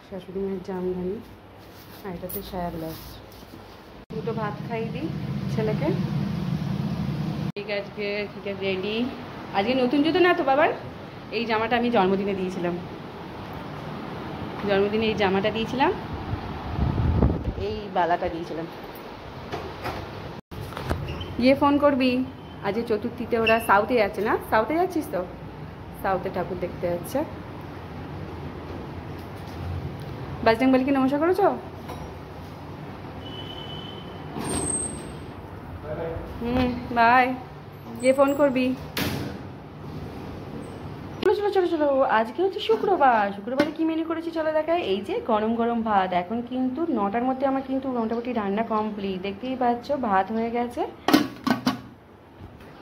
শাশুড়ি মায়ের জামদানি, আর এটাতে সায়া ব্লাউজ। দুটো ভাত খাইয়ে দিই ছেলেকে। ঠিক আজকে ঠিক আছে, রেডি। আজকে নতুন জুতো না তো বাবার, এই জামাটা আমি জন্মদিনে দিয়েছিলাম, জন্মদিনে এই জামাটা দিয়েছিলাম, এই বালাটা দিয়েছিলাম। গিয়ে ফোন করবি, আজকে চতুর্থীতে ওরা সাউথে যাচ্ছে না? সাউথে যাচ্ছিস তো? সাউথে ঠাকুর দেখতে যাচ্ছে। বাজরংবলীকে নমস্কার করেছো? বাই। গিয়ে ফোন করবি। চলো চলো চলো চলো, আজকে হচ্ছে শুক্রবার। শুক্রবারে কি মেনু করেছি চলো দেখায়। এই যে গরম গরম ভাত। এখন কিন্তু 9টার মধ্যে আমার কিন্তু মোটামুটি রান্না কমপ্লিট, দেখতেই পাচ্ছ ভাত হয়ে গেছে।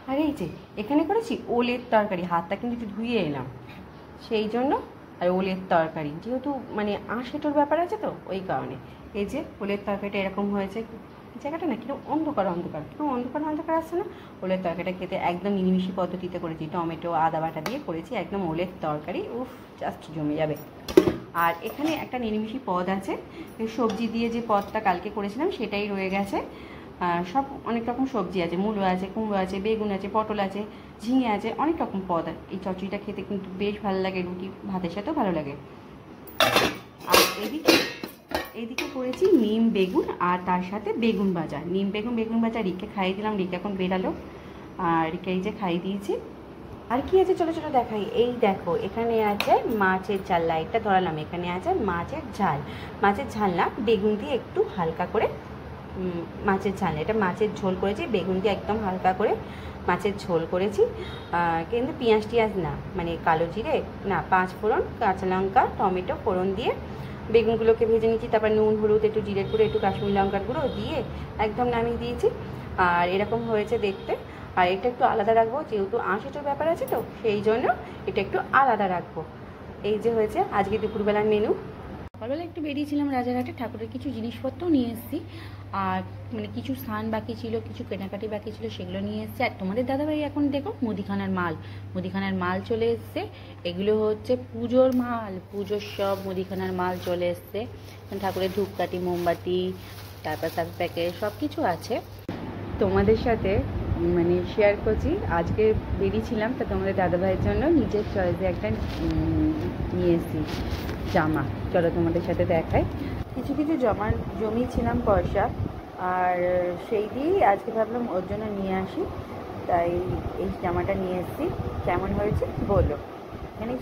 আর এই যে এখানে করেছি ওলের তরকারি, হাতটা কিন্তু একটু ধুয়ে এলাম সেই জন্য। আর ওলের তরকারি যেহেতু মানে আঁশেটোর ব্যাপার আছে তো ওই কারণে। এই যে ওলের তরকারিটা এরকম হয়েছে, জায়গাটা না কিরকম অন্ধকার অন্ধকার, কিরকম অন্ধকার অন্ধকার আসছে না? ওলের তরকারিটা খেতে একদম নিরামিষি পদ্ধতিতে করেছি, টমেটো আদা বাটা দিয়ে করেছি একদম ওলের তরকারি। উফ, জাস্ট জমে যাবে। আর এখানে একটা নিরামিষি পদ আছে, সবজি দিয়ে যে পদটা কালকে করেছিলাম সেটাই রয়ে গেছে। সব অনেক রকম সবজি আছে, মূলো আছে, কুমড়ো আছে, বেগুন আছে, পটল আছে, ঝিঙে আছে, অনেক রকম পদ। এই চচ্চড়িটা খেতে কিন্তু বেশ ভালো লাগে, রুটি ভাতের সাথেও ভালো লাগে। আর এইদিকে করেছি নিম বেগুন আর তার সাথে বেগুন ভাজা। নিম বেগুন ভাজা রিককে খাইয়ে দিলাম, রিক এখন বেরালো, আর রিককে এই যে খাইয়ে দিয়েছি। আর কি আছে চলো চলো দেখাই। এই দেখো এখানে আছে মাছের ঝাল, লাইটটা ধরালাম। এখানে আছে মাছের ঝাল, মাছের ঝাল না বেগুন দিয়ে একটু হালকা করে মাছের ঝাল, এটা মাছের ঝোল করেছি, বেগুন দিয়ে একদম হালকা করে মাছের ঝোল করেছি। কিন্তু পেঁয়াজ টিয়াজ না, মানে কালো জিরে না, 5 ফোড়ন, কাঁচা লঙ্কা, টমেটো ফোড়ন দিয়ে বেগুনগুলোকে ভেজে নিয়েছি। তারপর নুন হলুদ একটু জিরের গুঁড়ো একটু কাশ্মীরি লঙ্কার গুঁড়ো দিয়ে একদম নামিয়ে দিয়েছি। আর এরকম হয়েছে দেখতে। আর এটা একটু আলাদা রাখবো, যেহেতু আঁশেটোর ব্যাপার আছে তো সেই জন্য এটা একটু আলাদা রাখবো। এই যে হয়েছে আজকে দুপুরবেলার মেনু। সকালবেলা একটু বেরিয়েছিলাম রাজারহাটে, ঠাকুরের কিছু জিনিসপত্রও নিয়ে এসেছি। আর মানে কিছু স্থান বাকি ছিল, কিছু কেনাকাটি বাকি ছিল, সেগুলো নিয়ে এসেছি। আর তোমাদের দাদাভাই এখন দেখো মুদিখানার মাল চলে এসছে। এগুলো হচ্ছে পুজোর মাল, পুজোর সব মুদিখানার মাল চলে এসছে। ঠাকুরের ধূপকাঠি, মোমবাতি, তারপর সার্ফ প্যাকেট সব কিছু আছে। তোমাদের সাথে মানে শেয়ার করছি, আজকে বেরিয়েছিলাম তা তোমাদের দাদাভাইয়ের জন্য নিজের চয়েসে একটা নিয়ে এসেছি জামা। চলো তোমাদের সাথে দেখাই। কিছু জমিয়েছিলাম পয়সা, আর সেই দিয়েই আজকে ভাবলাম ওর জন্য নিয়ে আসি, তাই এই জামাটা নিয়ে এসেছি। কেমন হয়েছে বলো। এখানেই